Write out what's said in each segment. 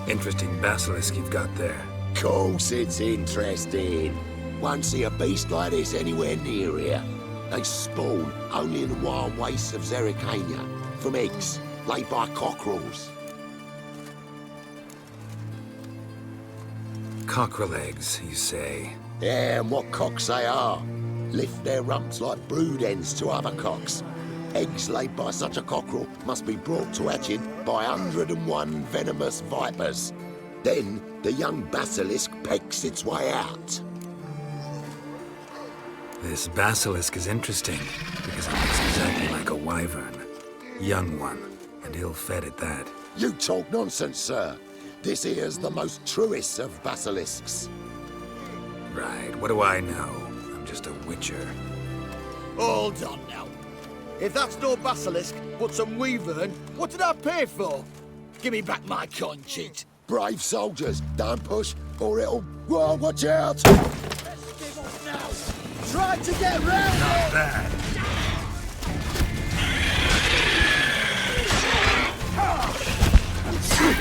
Interesting basilisk you've got there. Course it's interesting. Won't see a beast like this anywhere near here. They spawn only in the wild wastes of Zerrikania, from eggs laid by cockerels. Cockerel eggs, you say? Yeah, and what cocks they are. Lift their rumps like brood hens to other cocks. Eggs laid by such a cockerel must be brought to hatching by 101 venomous vipers. Then the young basilisk pecks its way out. This basilisk is interesting, because it looks exactly like a wyvern. Young one, and ill-fed at that. You talk nonsense, sir. This here's the most truest of basilisks. Right, what do I know? I'm just a witcher. Hold on now. If that's no basilisk, but some wyvern, what did I pay for? Give me back my coin, cheat. Brave soldiers, don't push, or it'll... Whoa, watch out! Let's give up now. Try to get round Not it. bad.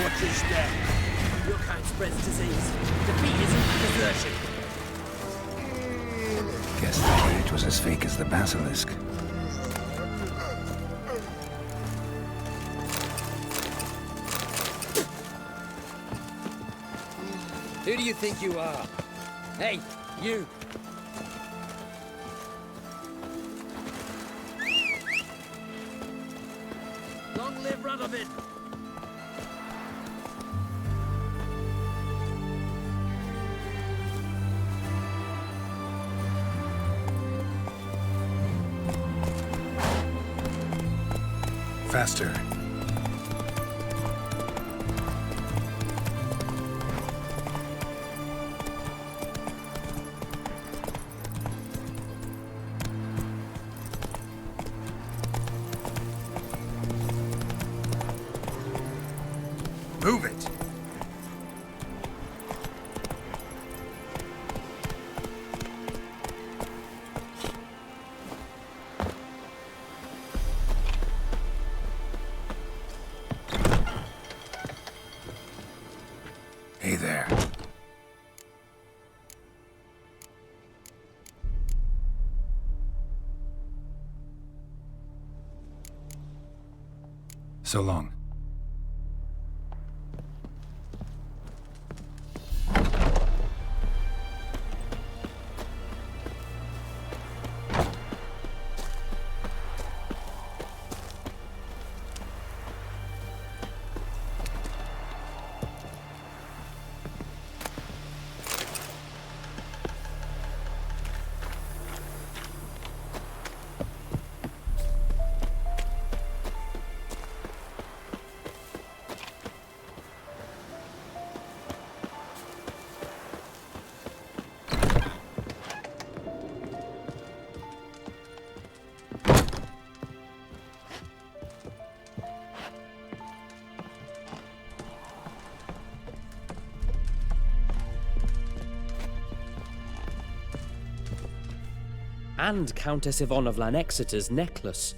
Watch your step. Your kind spreads disease. Defeat isn't desertion. Guess the cage was as fake as the basilisk. Who do you think you are? Hey, you! Long live Radovid! Faster. Move it! Hey there. So long. And Countess Yvonne of Lanexeter's necklace.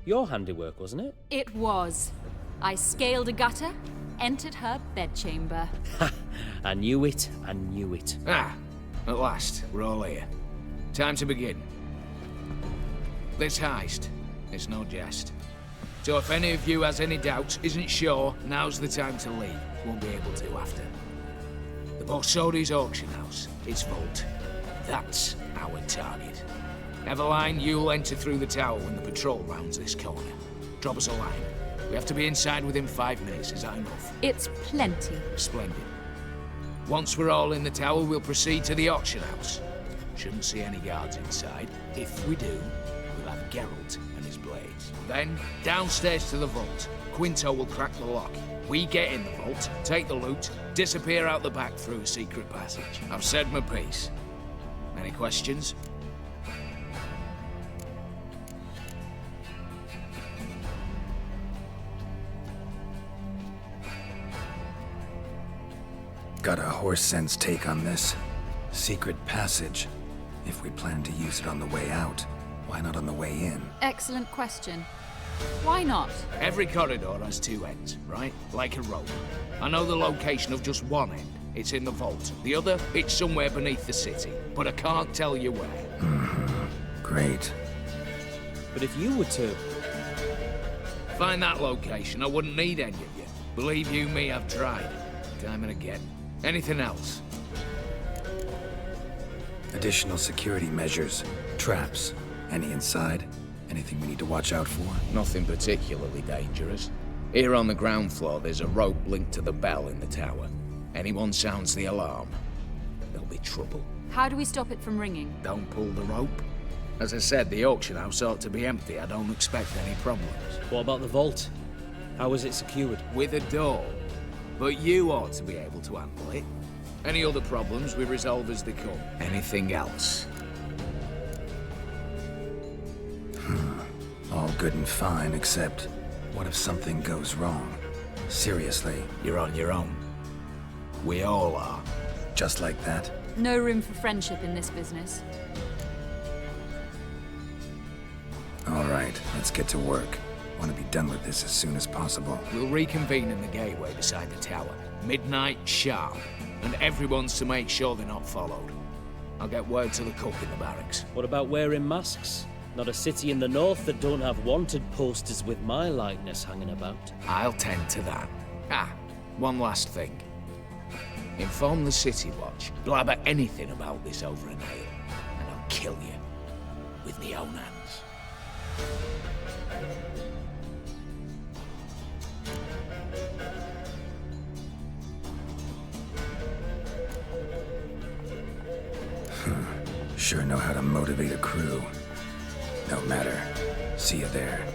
Your handiwork, wasn't it? It was. I scaled a gutter, entered her bedchamber. Ha! I knew it, I knew it. Ah, at last, we're all here. Time to begin. This heist, it's no jest. So if any of you has any doubts, isn't sure, now's the time to leave. Won't be able to after. The Borsodi's auction house, its vault. That's our target. Everline, you'll enter through the tower when the patrol rounds this corner. Drop us a line. We have to be inside within 5 minutes, is that enough? It's plenty. Splendid. Once we're all in the tower, we'll proceed to the auction house. Shouldn't see any guards inside. If we do, we'll have Geralt and his blades. Then, downstairs to the vault. Quinto will crack the lock. We get in the vault, take the loot, disappear out the back through a secret passage. I've said my piece. Any questions? Got a horse sense take on this. Secret passage. If we plan to use it on the way out, why not on the way in? Excellent question. Why not? Every corridor has two ends, right? Like a rope. I know the location of just one end. It's in the vault. The other, it's somewhere beneath the city. But I can't tell you where. Great. But if you were to... Find that location, I wouldn't need any of you. Believe you me, I've tried. Time and again. Anything else? Additional security measures. Traps. Any inside? Anything we need to watch out for? Nothing particularly dangerous. Here on the ground floor, there's a rope linked to the bell in the tower. Anyone sounds the alarm, there'll be trouble. How do we stop it from ringing? Don't pull the rope. As I said, the auction house ought to be empty. I don't expect any problems. What about the vault? How is it secured? With a door. But you ought to be able to handle it. Any other problems we resolve as they come. Anything else? All good and fine, except what if something goes wrong? Seriously. You're on your own. We all are. Just like that? No room for friendship in this business. All right, let's get to work. Want to be done with this as soon as possible. We'll reconvene in the gateway beside the tower. Midnight sharp. And everyone's to make sure they're not followed. I'll get word to the cook in the barracks. What about wearing masks? Not a city in the north that don't have wanted posters with my likeness hanging about. I'll tend to that. One last thing. Inform the City Watch. Blabber anything about this over a nail, and I'll kill you with my own hands. Sure know how to motivate a crew. No matter. See you there.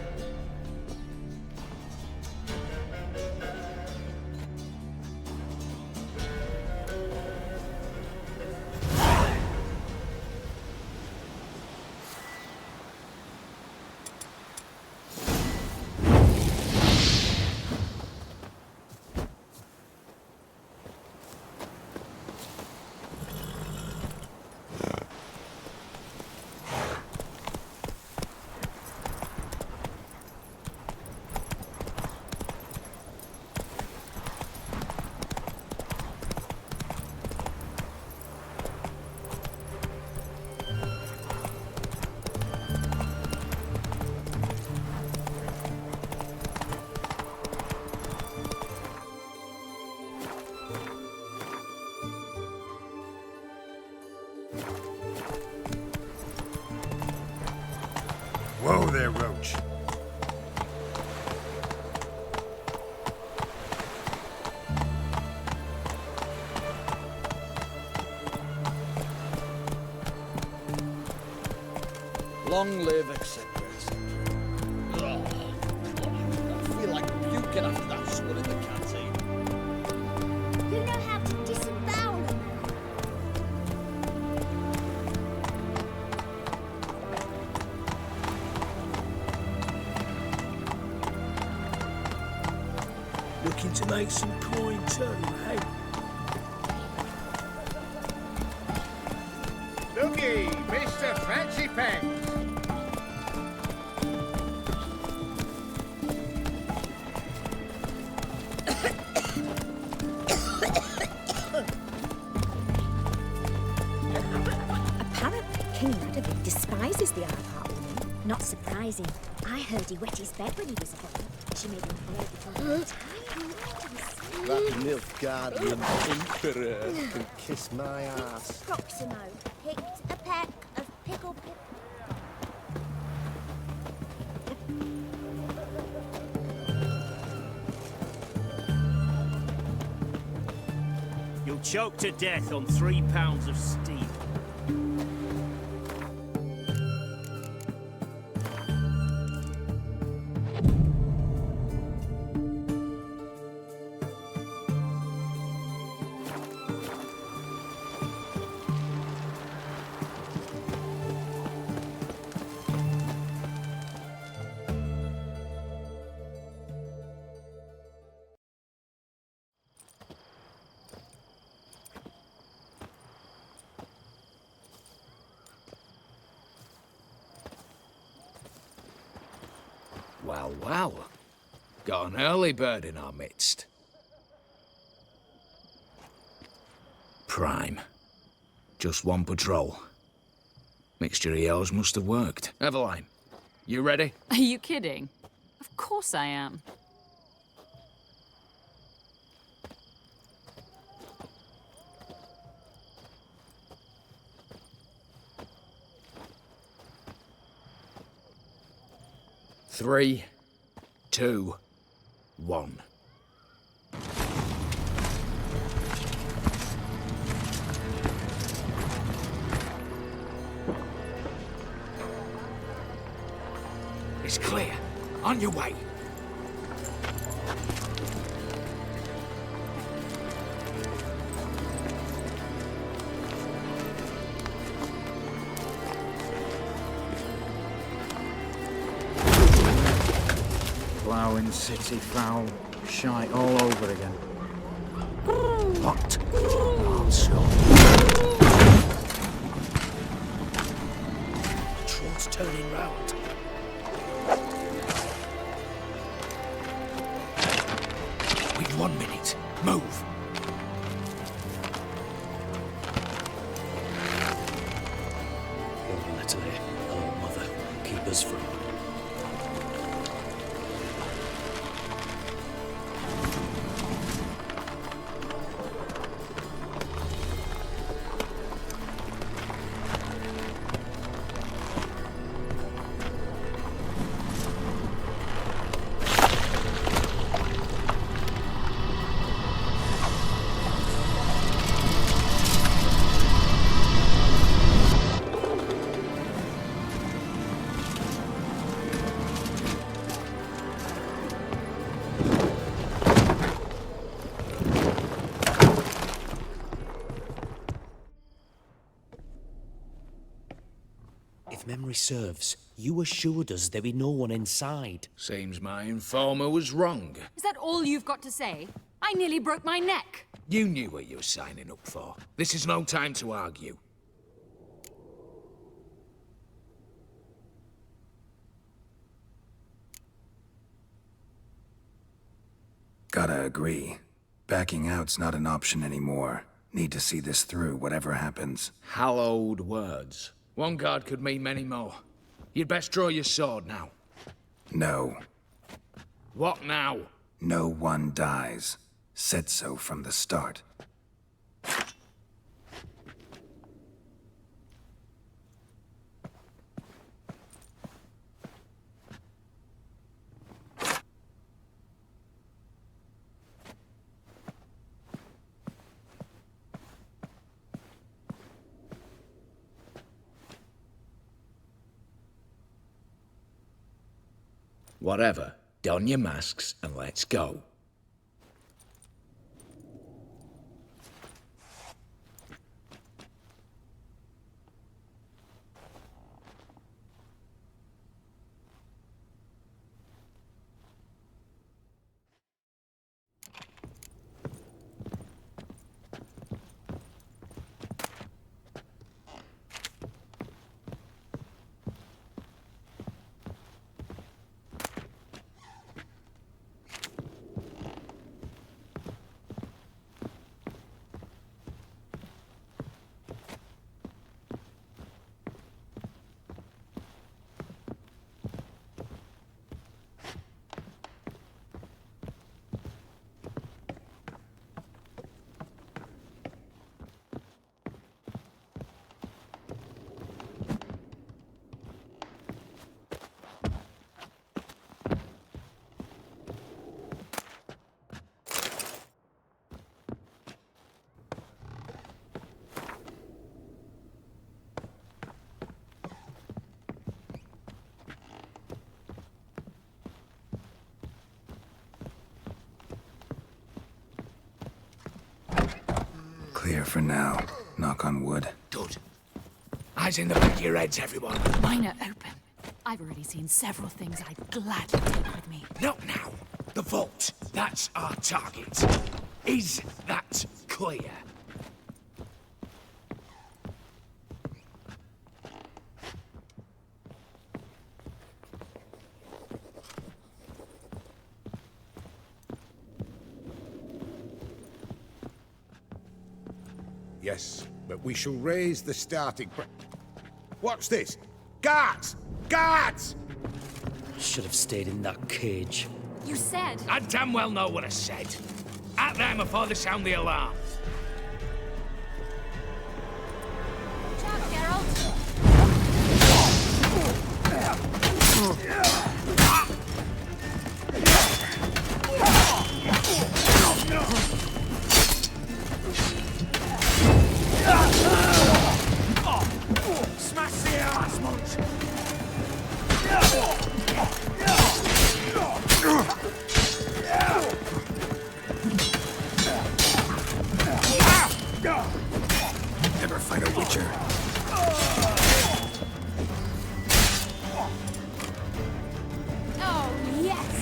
Whoa there, Roach. Long live, etc. I feel like puking after that swill in the canteen. You know how to disembowel a man. Looking to make some coin too, hey? Looky, Mr. Fancy Pants. Apparently, King Radovid despises the Arthart woman. Not surprising. I heard he wet his bed when he was a boy. She made him play before the time. That Nilfgaardian emperor can kiss my ass. Proximo picked a peck of pickled pip. You'll choke to death on 3 pounds of steel. Well, well. Got an early bird in our midst. Prime. Just one patrol. Mixture of yours must have worked. Eveline, you ready? Are you kidding? Of course I am. Three, two, one. It's clear. On your way. Ploughing city foul, shite all over again. What? Monster. Troll's turning round. We've 1 minute. Move. Your letter, oh mother, keep us from. If memory serves, you assured us there be no one inside. Seems my informer was wrong. Is that all you've got to say? I nearly broke my neck. You knew what you were signing up for. This is no time to argue. Gotta agree. Backing out's not an option anymore. Need to see this through, whatever happens. Hallowed words. One guard could mean many more. You'd best draw your sword now. No. What now? No one dies. Said so from the start. Whatever. Don your masks and let's go. Clear for now. Knock on wood. Good. Eyes in the back of your heads, everyone. Mine are open. I've already seen several things I'd gladly take with me. Not now. The vault. That's our target. Is that clear? Yes, but we shall raise the starting What's this? Guards! Guards! Should have stayed in that cage. You said... I damn well know what I said. At them before they sound the alarm. Watch out, Geralt! Smash the ass, munch! Never fight a witcher. Oh, yes!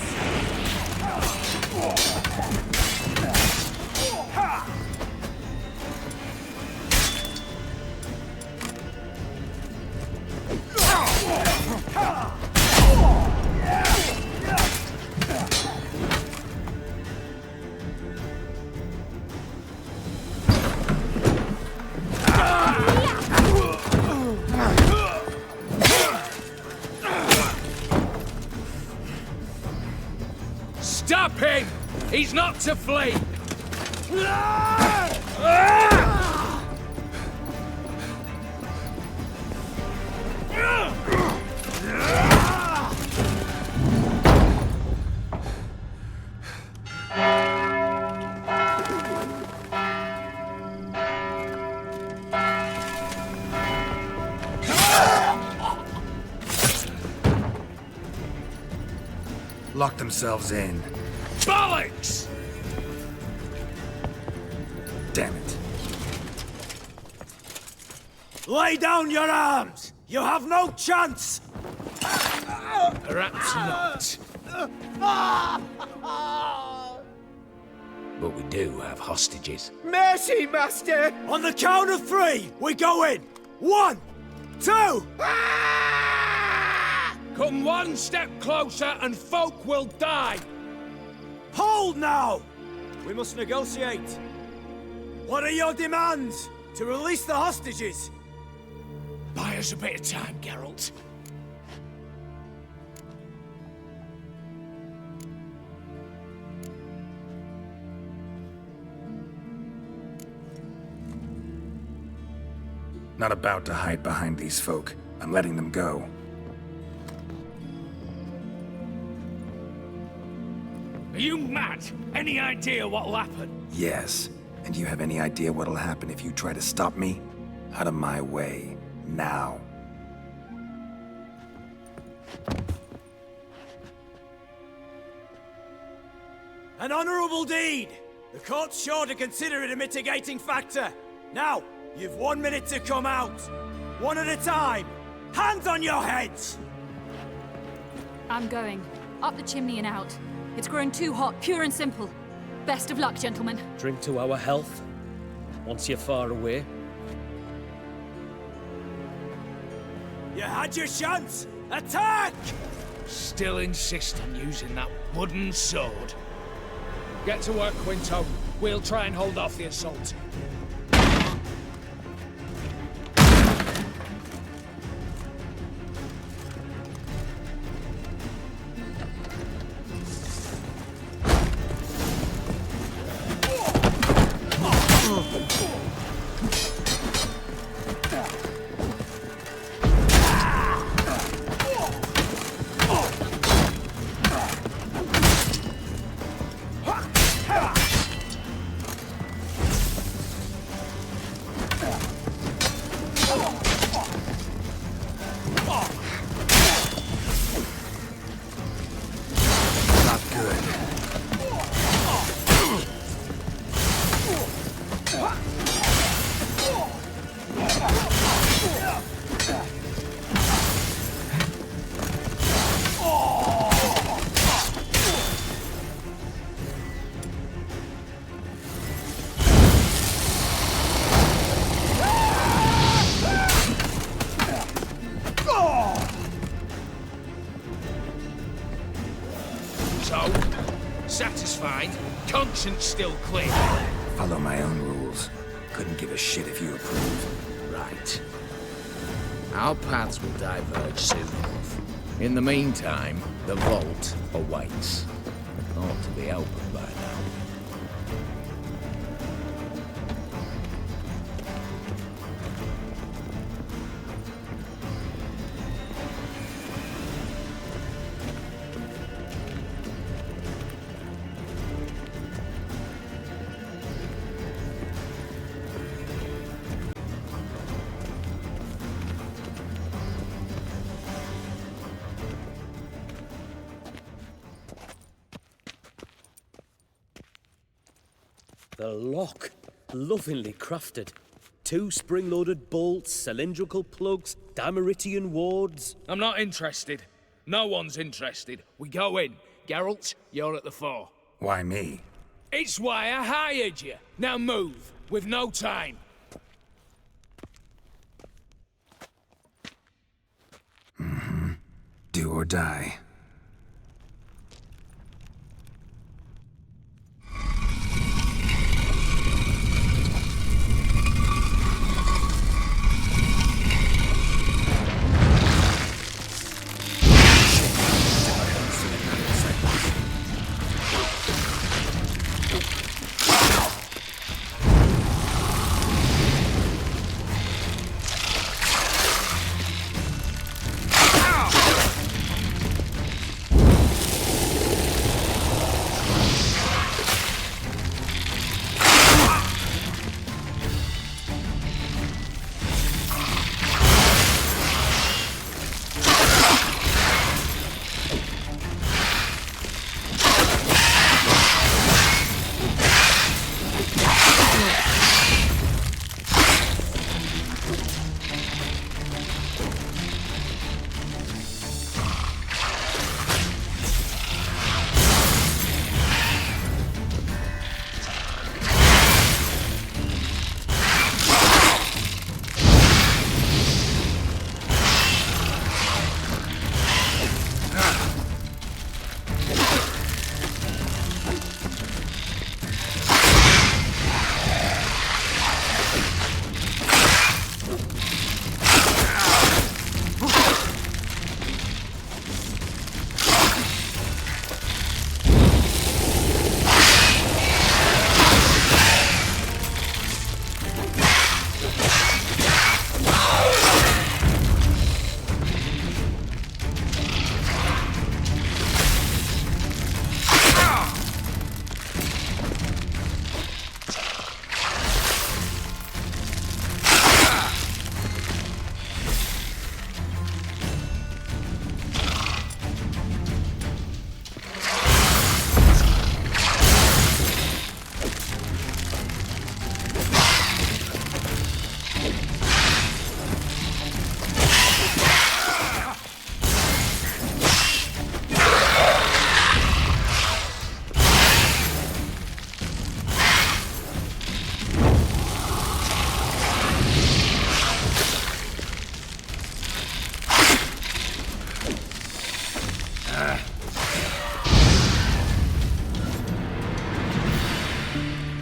Stop him! He's not to flee! Lock themselves in. Bollocks! Damn it. Lay down your arms! You have no chance! Perhaps not. But we do have hostages. Mercy, Master! On the count of 3, we go in! 1, 2... Come one step closer and folk will die! Hold now! We must negotiate. What are your demands? To release the hostages? Buy us a bit of time, Geralt. Not about to hide behind these folk. I'm letting them go. Are you mad? Any idea what'll happen? Yes. And you have any idea what'll happen if you try to stop me? Out of my way. Now. An honorable deed! The court's sure to consider it a mitigating factor. Now, you've 1 minute to come out. One at a time. Hands on your heads! I'm going. Up the chimney and out. It's grown too hot, pure and simple. Best of luck, gentlemen. Drink to our health. Once you're far away. You had your chance! Attack! Still insist on using that wooden sword. Get to work, Quinto. We'll try and hold off the assault. Satisfied? Conscience still clear? Follow my own rules. Couldn't give a shit if you approved. Right. Our paths will diverge soon enough. In the meantime, the vault awaits. Ought to be open by now. The lock. Lovingly crafted. 2 spring-loaded bolts, cylindrical plugs, Dameritian wards. I'm not interested. No one's interested. We go in. Geralt, you're at the fore. Why me? It's why I hired you. Now move. We've no time. Do or die.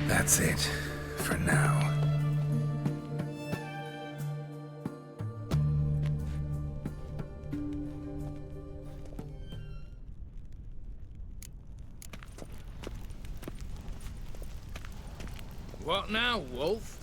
That's it, for now. What now, Wolf?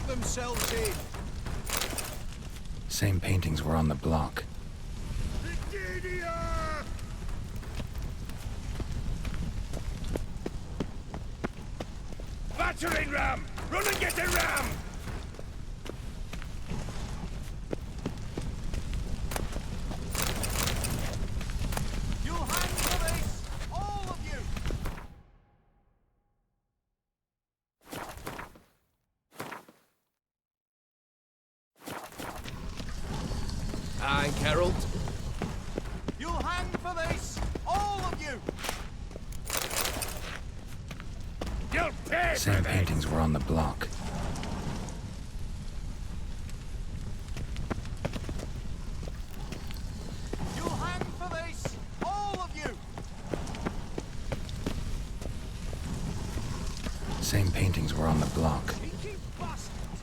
Themselves in. Same paintings were on the block. Battering ram! Run and get a ram! You'll hang for this! All of you! Aye, Geralt. You'll hang for this! All of you! Go! Same paintings were on the block. You'll hang for this, all of you! Same paintings were on the block. Cheeky bastards!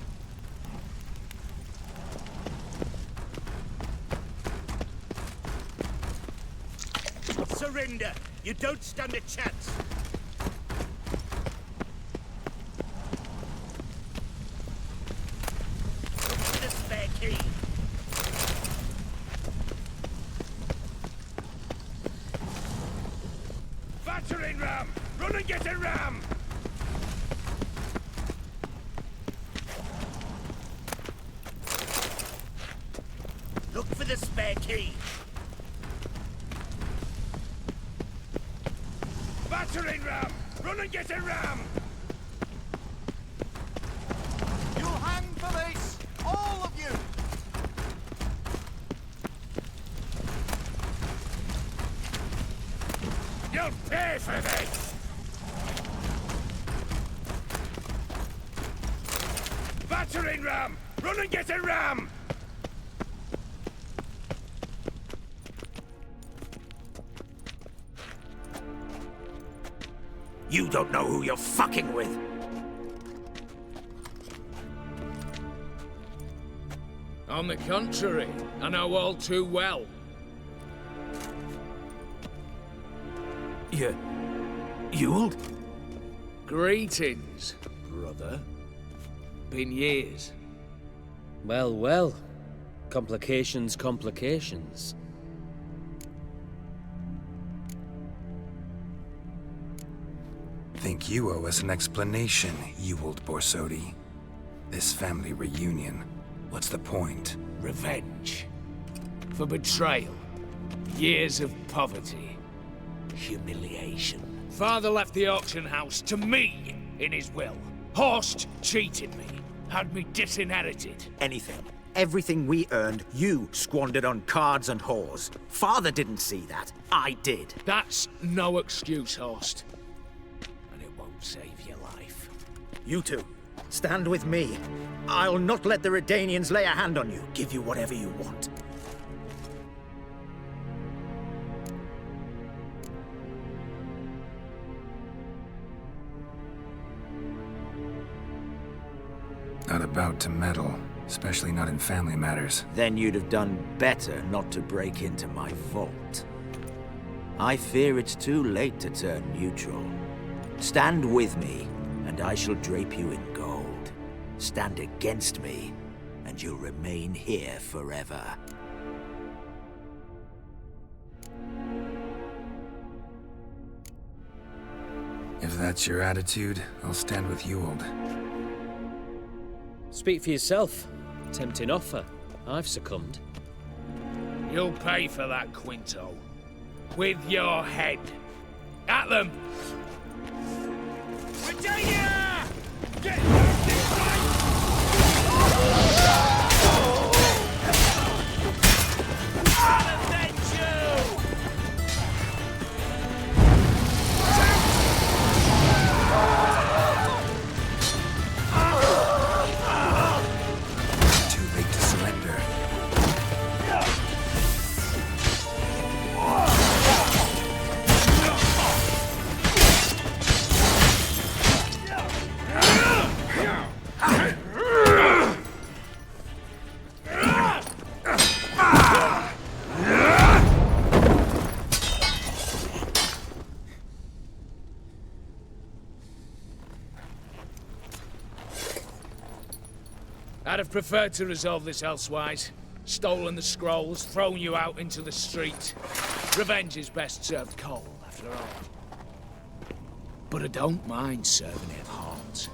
Surrender! You don't stand a chance! Look for the spare key! Battering ram! Run and get a ram! Look for the spare key! Battering ram! Run and get a ram! You'll hang for this, all of you! You'll pay for this! Battering ram! Run and get a ram! You don't know who you're fucking with! On the contrary, I know all too well. Ewald? Greetings, brother. Been years. Well, well. Complications, complications. Think you owe us an explanation, Ewald Borsodi. This family reunion. What's the point? Revenge. For betrayal. Years of poverty. Humiliation. Father left the auction house to me in his will. Horst cheated me. Had me disinherited. Anything. Everything we earned, you squandered on cards and whores. Father didn't see that. I did. That's no excuse, Horst. And it won't save your life. You two, stand with me. I'll not let the Redanians lay a hand on you. Give you whatever you want. Not about to meddle, especially not in family matters. Then you'd have done better not to break into my vault. I fear it's too late to turn neutral. Stand with me, and I shall drape you in gold. Stand against me, and you'll remain here forever. If that's your attitude, I'll stand with Ewald. Speak for yourself. Tempting offer. I've succumbed. You'll pay for that, Quinto. With your head. At them! Virginia! Get I'd have preferred to resolve this elsewise. Stolen the scrolls, thrown you out into the street. Revenge is best served cold, after all. But I don't mind serving it hot.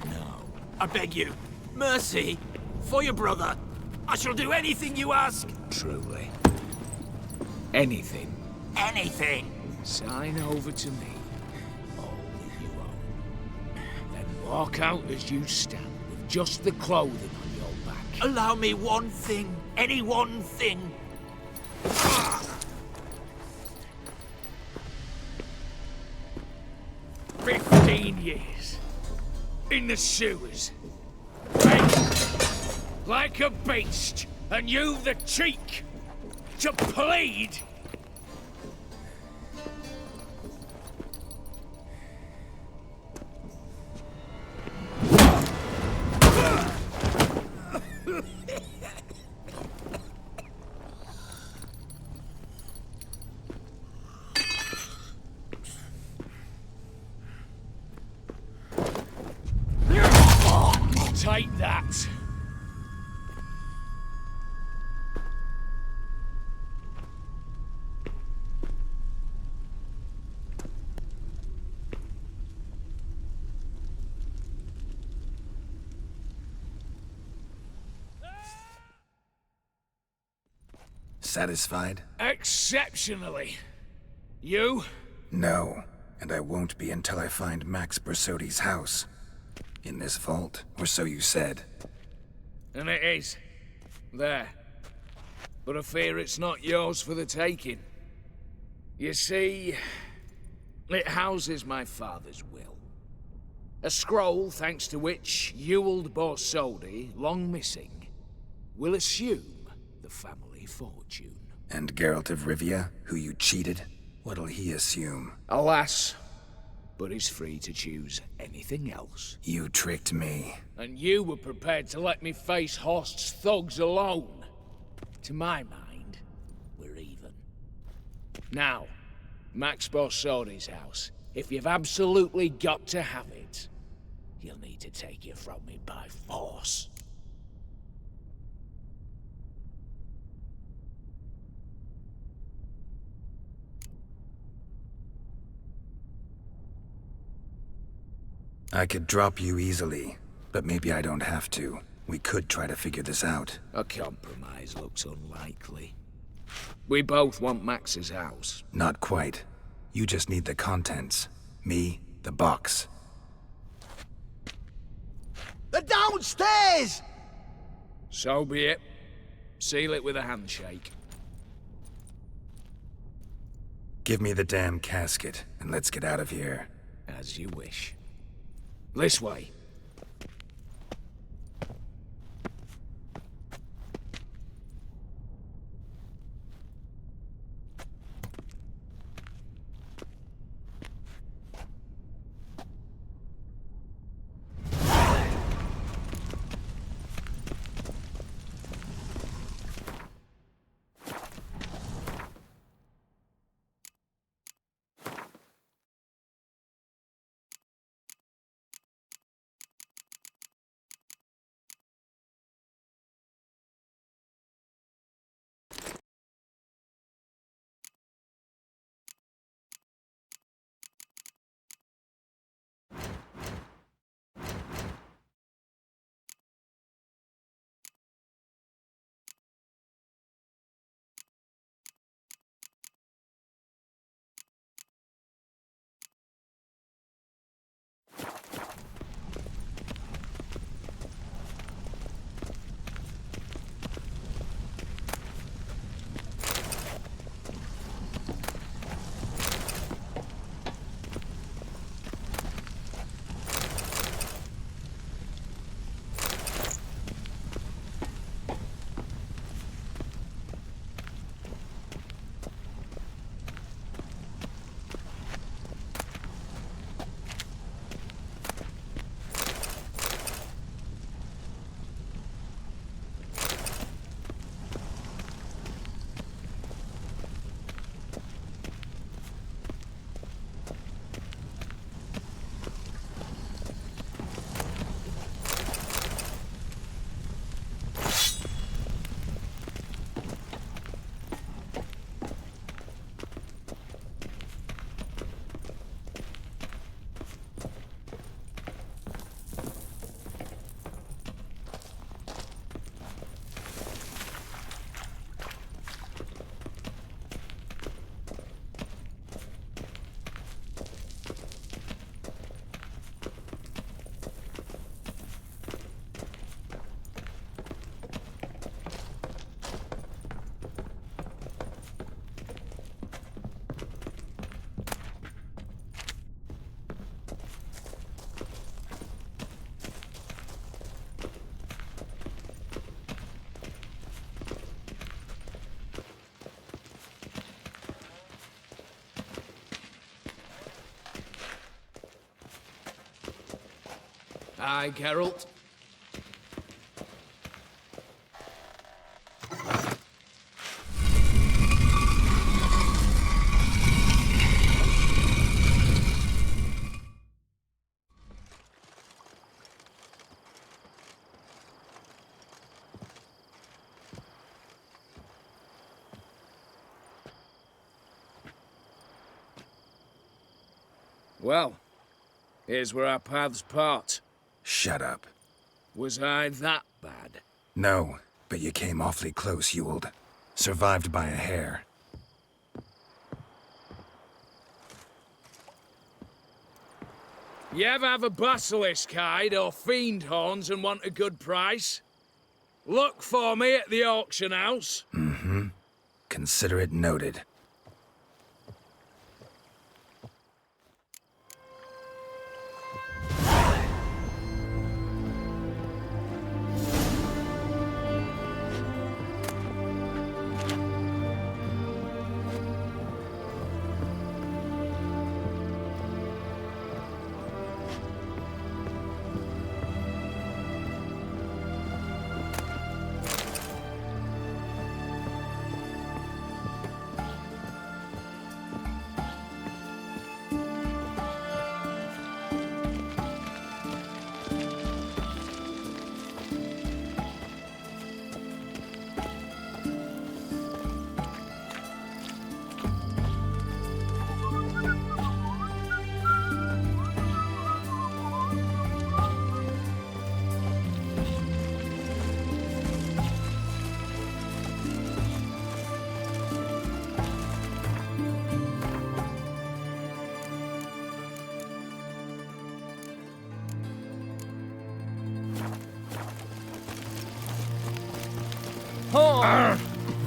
No. I beg you, mercy, for your brother. I shall do anything you ask. Truly. Anything. Anything. Sign over to me. All that you own. Then walk out as you stand, with just the clothing on your back. Allow me one thing. Any one thing. 15 years. In the sewers. Begging like a beast, and you've the cheek to plead. Take that. Satisfied? Exceptionally. You? No, and I won't be until I find Max Bersodi's house. In this vault, or so you said. And it is. There. But I fear it's not yours for the taking. You see, it houses my father's will. A scroll thanks to which Ewald Borsodi, long missing, will assume the family fortune. And Geralt of Rivia, who you cheated? What'll he assume? Alas, but he's free to choose anything else. You tricked me. And you were prepared to let me face Horst's thugs alone. To my mind, we're even. Now, Max Borsodi's house. If you've absolutely got to have it, you'll need to take it from me by force. I could drop you easily, but maybe I don't have to. We could try to figure this out. A compromise looks unlikely. We both want Max's house. Not quite. You just need the contents. Me, the box. They're downstairs! So be it. Seal it with a handshake. Give me the damn casket, and let's get out of here. As you wish. This way. Aye, Geralt. Well, here's where our paths part. Shut up. Was I that bad? No, but you came awfully close, Ewald. Survived by a hair. You ever have a basilisk hide or fiend horns and want a good price? Look for me at the auction house. Mm-hmm. Consider it noted.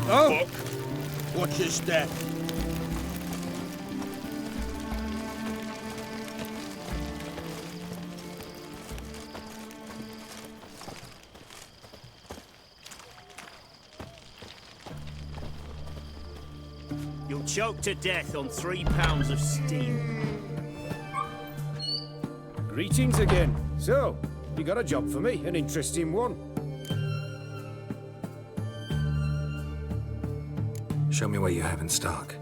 Oh! Watch your step. You'll choke to death on 3 pounds of steam. Greetings again. So, you got a job for me? An interesting one. Show me what you have in stock.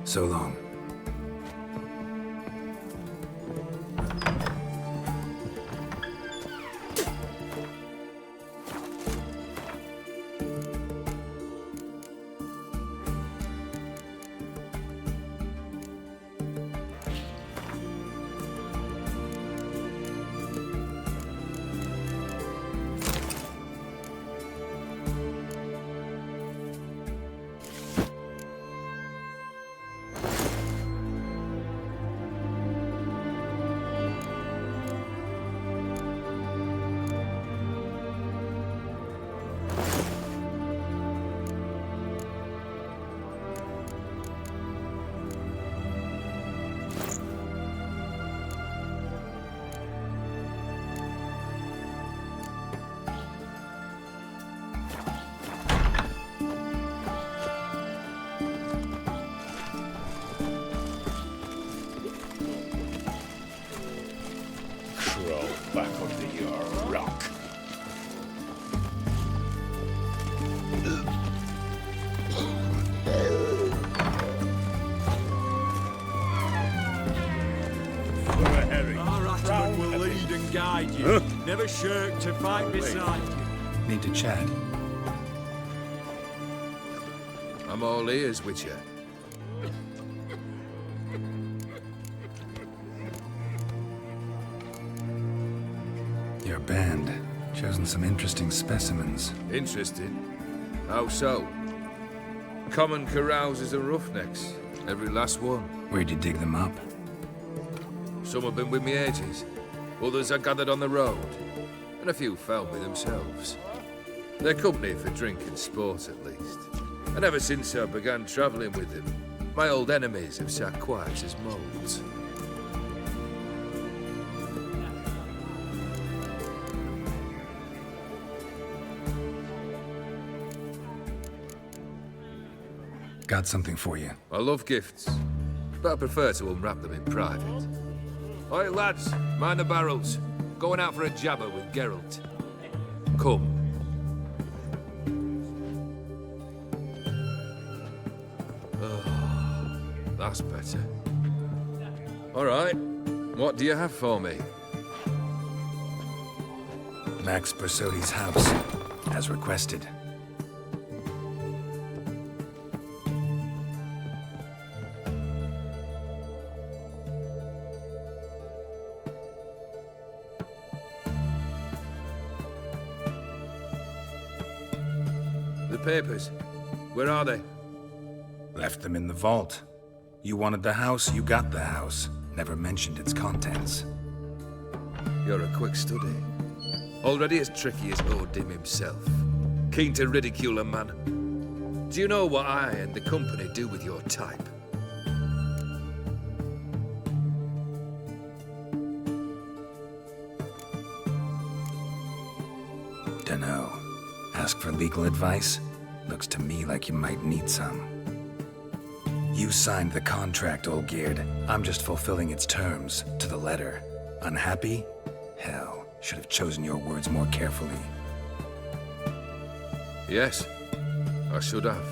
So long. crawl back under your rock. Our Atman will lead and guide you. Never shirk to fight beside you. Need to chat. I'm all ears, Witcher. Your band. Chosen some interesting specimens. Interested? How so? Common carousers and roughnecks. Every last one. Where'd you dig them up? Some have been with me ages. Others I gathered on the road. And a few found me themselves. They're company for drink and sport, at least. And ever since I began travelling with them, my old enemies have sat quiet as moles. Got something for you. I love gifts, but I prefer to unwrap them in private. Oi, lads, mind the barrels. Going out for a jabber with Geralt. Come. Oh, that's better. All right, what do you have for me? Max Bersodi's house, as requested. The papers, where are they? Left them in the vault. You wanted the house, you got the house. Never mentioned its contents. You're a quick study. Already as tricky as Odin himself. Keen to ridicule a man. Do you know what I and the company do with your type? Dunno. Ask for legal advice? Looks to me like you might need some. You signed the contract, Olgierd. I'm just fulfilling its terms, to the letter. Unhappy? Hell, should have chosen your words more carefully. Yes, I should have.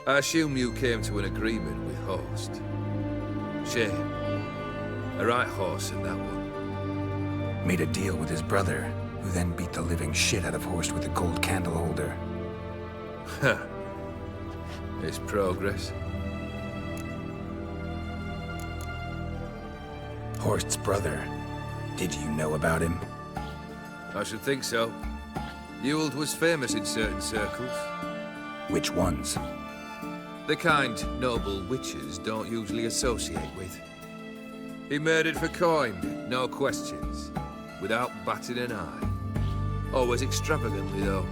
I assume you came to an agreement with Horst. Shame. A right horse in that one. Made a deal with his brother, who then beat the living shit out of Horst with a gold candle holder. Huh. It's progress. Horst's brother. Did you know about him? I should think so. Ewald was famous in certain circles. Which ones? The kind noble witches don't usually associate with. He murdered for coin, no questions, without batting an eye. Always extravagantly, though.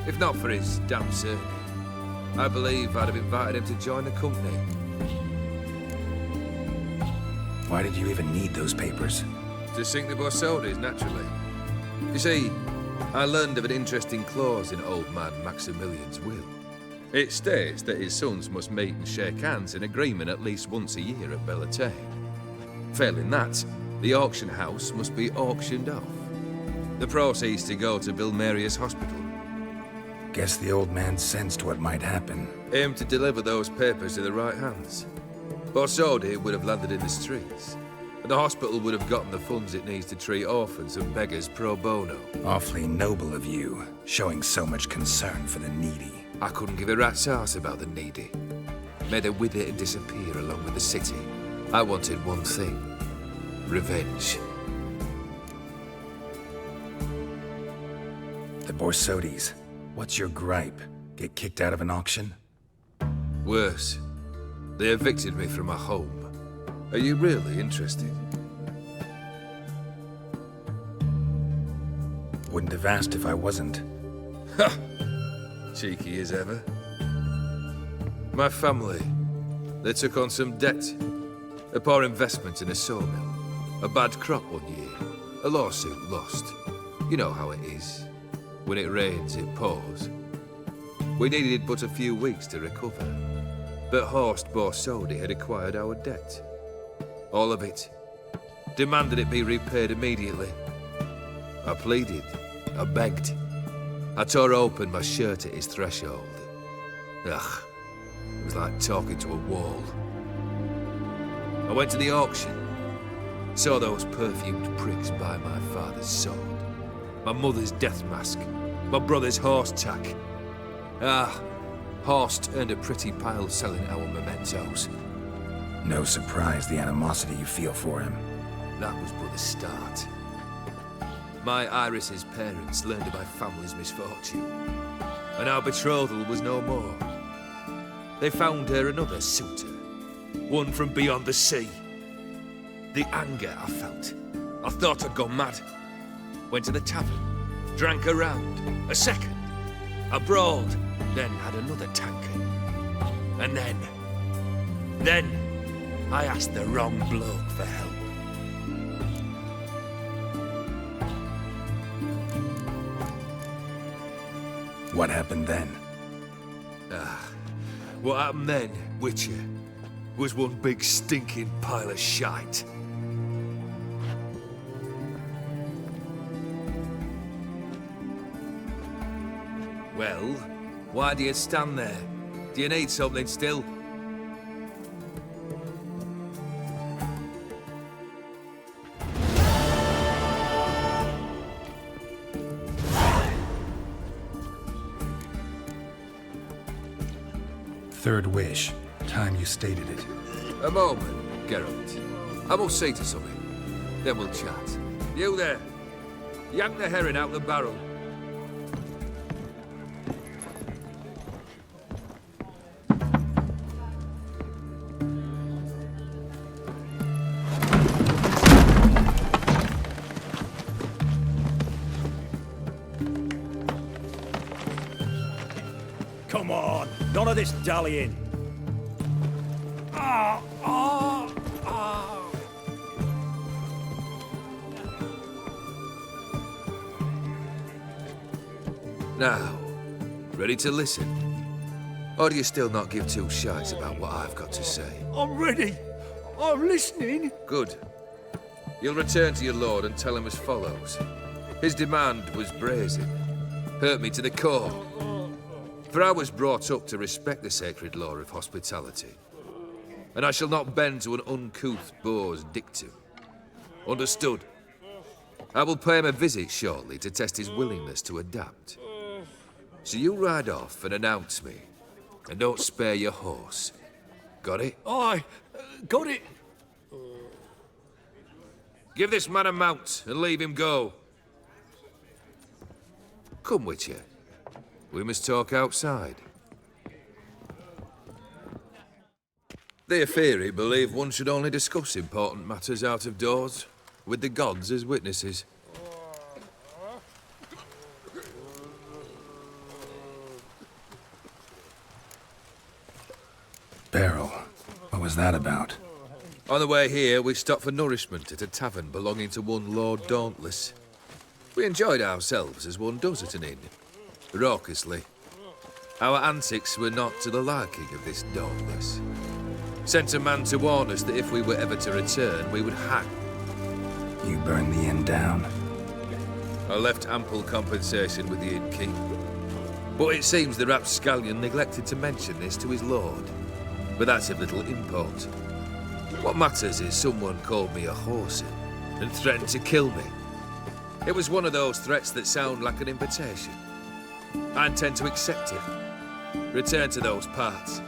If not for his damn surname, I believe I'd have invited him to join the company. Why did you even need those papers? To sink the Borsodis, naturally. You see, I learned of an interesting clause in old man Maximilian's will. It states that his sons must meet and shake hands in agreement at least once a year at Bellatane. Failing that, the auction house must be auctioned off. The proceeds to go to Vilmerius Hospital. Guess the old man sensed what might happen. Aimed to deliver those papers to the right hands. Borsodi would have landed in the streets, and the hospital would have gotten the funds it needs to treat orphans and beggars pro bono. Awfully noble of you, showing so much concern for the needy. I couldn't give a rat's ass about the needy. Made her wither and disappear along with the city. I wanted one thing. Revenge. The Borsodis. What's your gripe? Get kicked out of an auction? Worse. They evicted me from my home. Are you really interested? Wouldn't have asked if I wasn't. Ha! Cheeky as ever. My family, they took on some debt. A poor investment in a sawmill. A bad crop one year. A lawsuit lost. You know how it is. When it rains, it pours. We needed but a few weeks to recover. But Horst Borsodi had acquired our debt. All of it. Demanded it be repaid immediately. I pleaded. I begged. I tore open my shirt at his threshold. Ugh. It was like talking to a wall. I went to the auction. Saw those perfumed pricks buy my father's sword, my mother's death mask, my brother's horse tack. Ah, Horst earned a pretty pile selling our mementos. No surprise the animosity you feel for him. That was but the start. My Iris's parents learned of my family's misfortune, and our betrothal was no more. They found her another suitor, one from beyond the sea. The anger I felt, I thought I'd gone mad. Went to the tavern, drank a round, a second. I brawled, then had another tankard. And then, I asked the wrong bloke for help. What happened then? What happened then, Witcher, was one big stinking pile of shite. Well, why do you stand there? Do you need something still? Third wish. Time you stated it. A moment, Geralt. I must see to something. Then we'll chat. You there. Yank the herring out the barrel. Come on, none of this dallying. Now, ready to listen? Or do you still not give two shites about what I've got to say? I'm ready. I'm listening. Good. You'll return to your lord and tell him as follows. His demand was brazen. Hurt me to the core. For I was brought up to respect the sacred law of hospitality. And I shall not bend to an uncouth boor's dictum. Understood? I will pay him a visit shortly to test his willingness to adapt. So you ride off and announce me. And don't spare your horse. Got it? Aye, got it. Give this man a mount and leave him go. Come, Witcher. We must talk outside. The Aetheri believe one should only discuss important matters out of doors, with the gods as witnesses. Beryl, what was that about? On the way here, we stopped for nourishment at a tavern belonging to one Lord Dauntless. We enjoyed ourselves as one does at an inn, raucously. Our antics were not to the liking of this Dauntless. Sent a man to warn us that if we were ever to return, we would hang. You burned the inn down? I left ample compensation with the innkeep. But it seems the rapscallion neglected to mention this to his lord. But that's of little import. What matters is someone called me a whoreson and threatened to kill me. It was one of those threats that sound like an invitation. I intend to accept it. Return to those parts.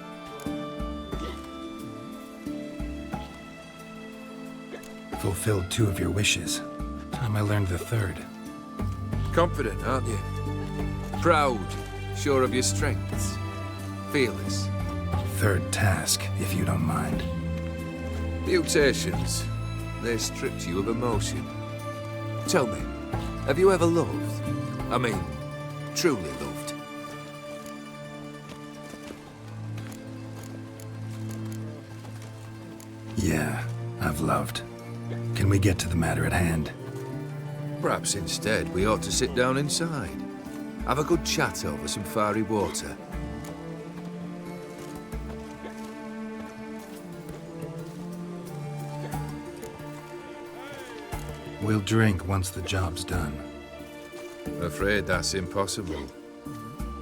Fulfilled 2 of your wishes. Time I learned the 3rd. Confident, aren't you? Proud, sure of your strengths. Fearless. 3rd task, if you don't mind. Mutations. They stripped you of emotion. Tell me, have you ever loved? I mean, truly loved? Yeah, I've loved. Can we get to the matter at hand? Perhaps instead we ought to sit down inside. Have a good chat over some fiery water. We'll drink once the job's done. Afraid that's impossible.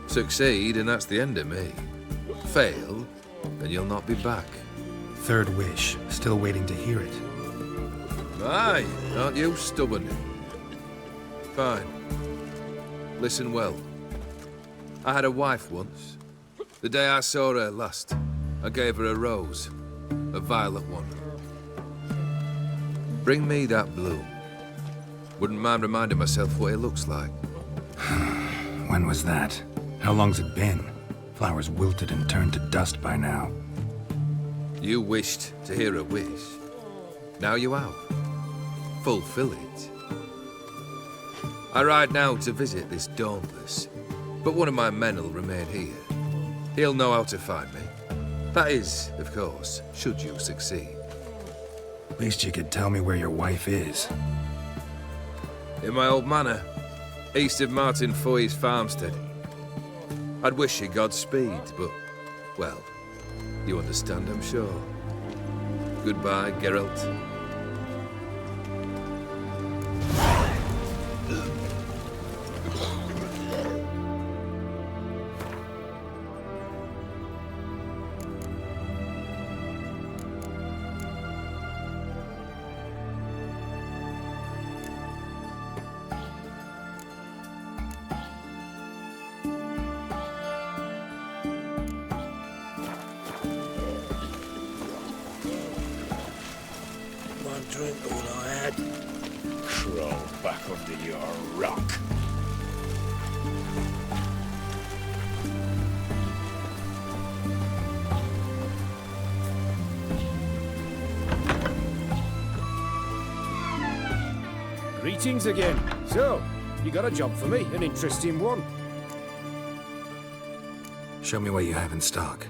Succeed, and that's the end of me. Fail, and you'll not be back. Third wish. Still waiting to hear it. Aye, aren't you stubborn? Fine. Listen well. I had a wife once. The day I saw her last, I gave her a rose. A violet one. Bring me that bloom. Wouldn't mind reminding myself what it looks like. When was that? How long's it been? Flowers wilted and turned to dust by now. You wished to hear a wish. Now you have. Fulfill it. I ride now to visit this Dauntless, but one of my men will remain here. He'll know how to find me. That is, of course, should you succeed. At least you could tell me where your wife is. In my old manor, east of Martin Foy's farmstead. I'd wish you Godspeed, but, well, you understand, I'm sure. Goodbye, Geralt. Drink all I had. Crawl back under your rock. Greetings again. So, you got a job for me, an interesting one. Show me what you have in stock.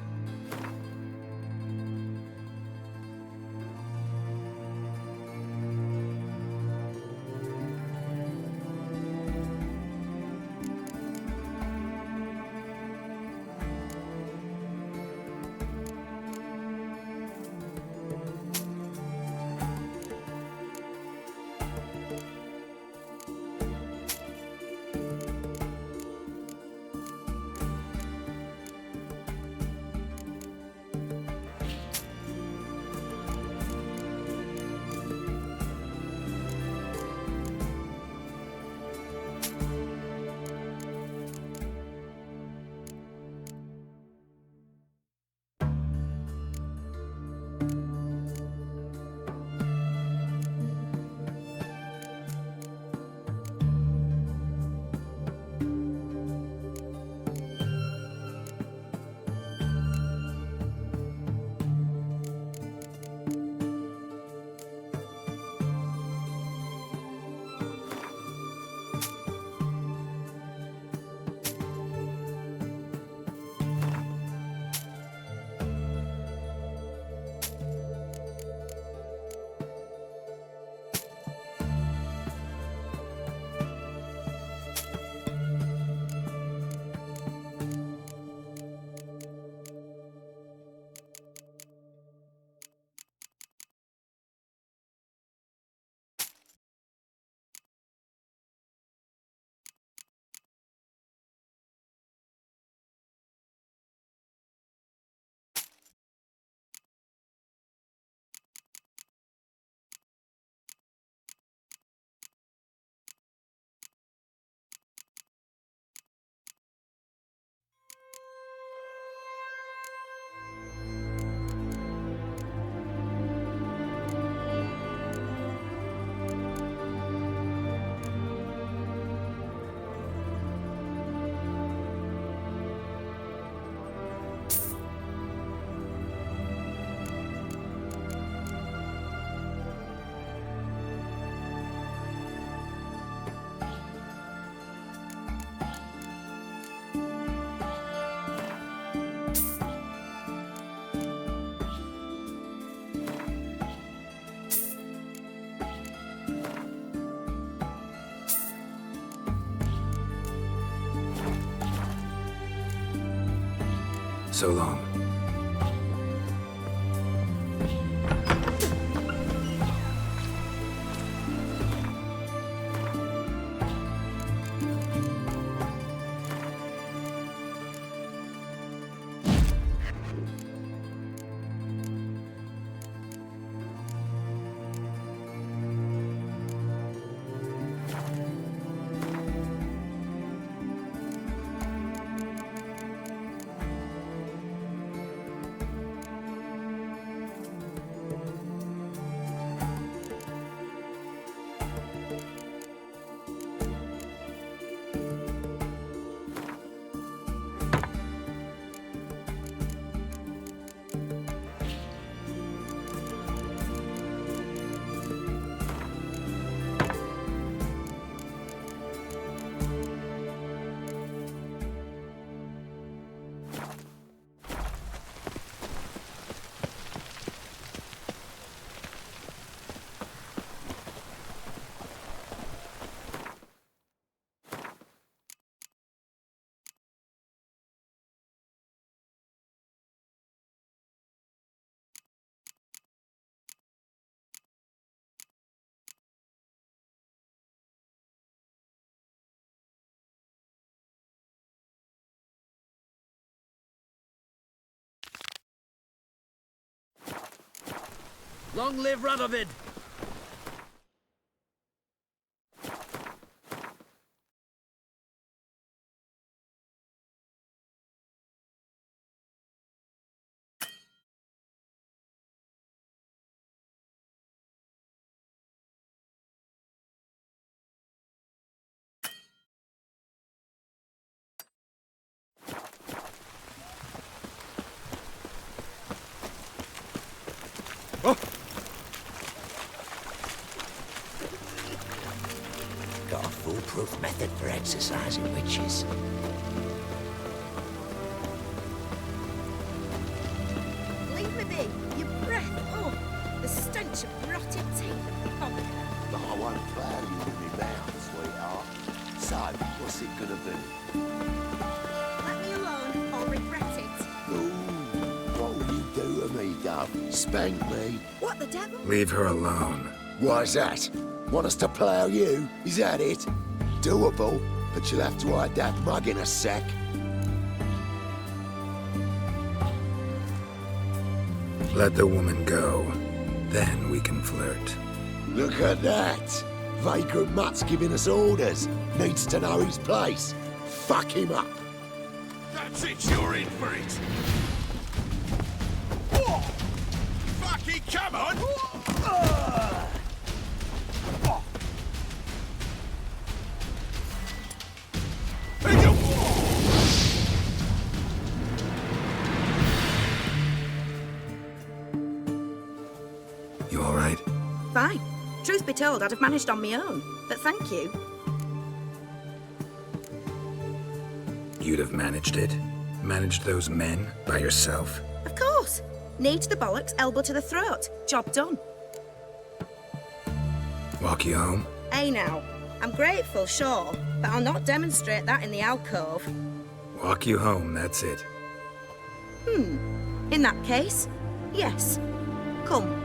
So long. Long live Radovid! Got a foolproof method for exercising witches. Leave me be. Your breath. Oh, the stench of rotted teeth and vodka. But I won't plough you with me mouth, sweetheart. So, what's it gonna be? Let me alone or regret it. Ooh, what will you do to me, Dove? Spank me? What the devil? Leave her alone. Why's that? Want us to plough you? Is that it? Doable, but you'll have to hide that mug in a sec. Let the woman go. Then we can flirt. Look at that! Vagrant Mutt's giving us orders. Needs to know his place. Fuck him up. That's it, you're in for it. Fucking come on! You all right? Fine. Truth be told, I'd have managed on my own. But thank you. You'd have managed it? Managed those men by yourself? Of course. Knee to the bollocks, elbow to the throat. Job done. Walk you home? Hey now. I'm grateful, sure, but I'll not demonstrate that in the alcove. Walk you home, that's it. In that case, yes. Come.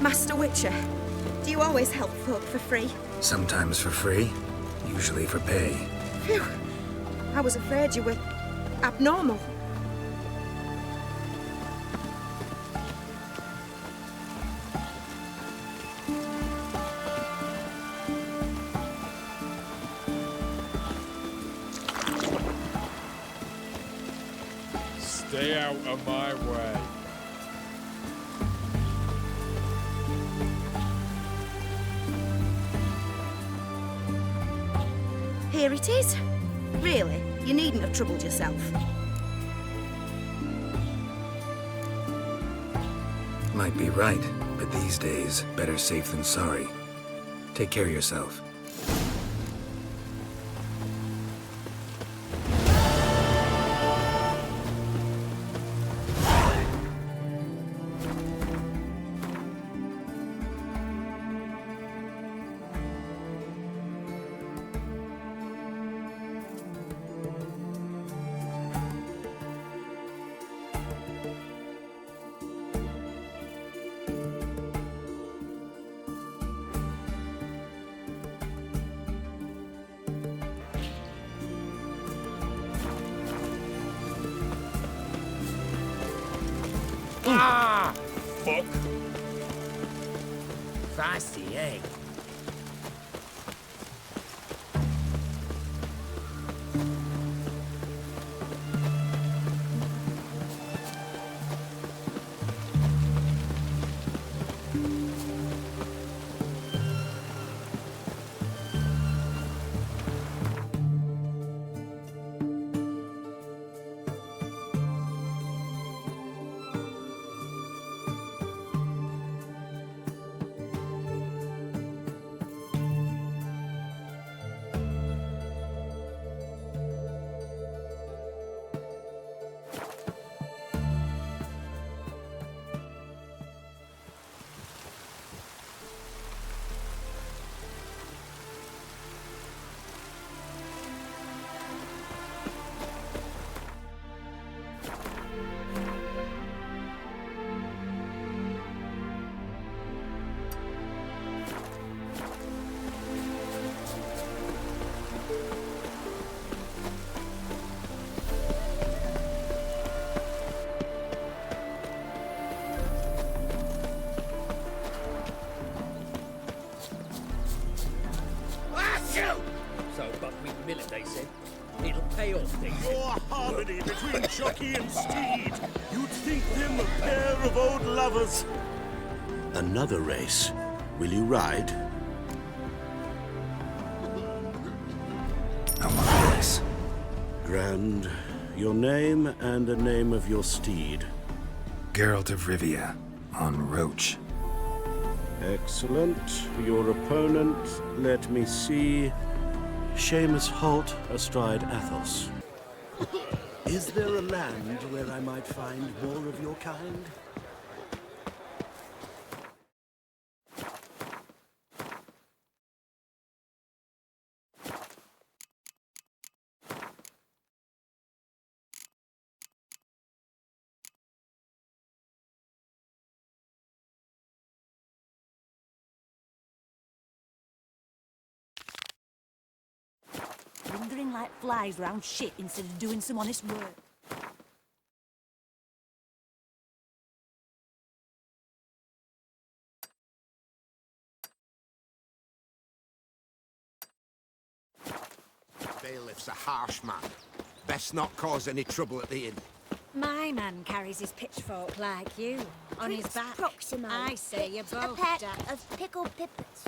Master Witcher, do you always help folk for free? Sometimes for free, usually for pay. Phew. I was afraid you were abnormal. Stay out of my way. Here it is. Really, you needn't have troubled yourself. Might be right, but these days, better safe than sorry. Take care of yourself. Ah! Fuck. Feisty, eh? rivalry between jockey and steed. You'd think them a pair of old lovers. Another race. Will you ride? I want a race. Grand. Your name and the name of your steed. Geralt of Rivia, on Roach. Excellent. Your opponent, let me see. Seamus Holt astride Athos. Is there a land where I might find more of your kind? Lingering like flies round shit instead of doing some honest work. Bailiff's a harsh man. Best not cause any trouble at the inn. My man carries his pitchfork like you, on his Prince back. Proximo. I say you're It's both a pet daft. of pickled pippets.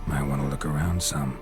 Might want to look around some.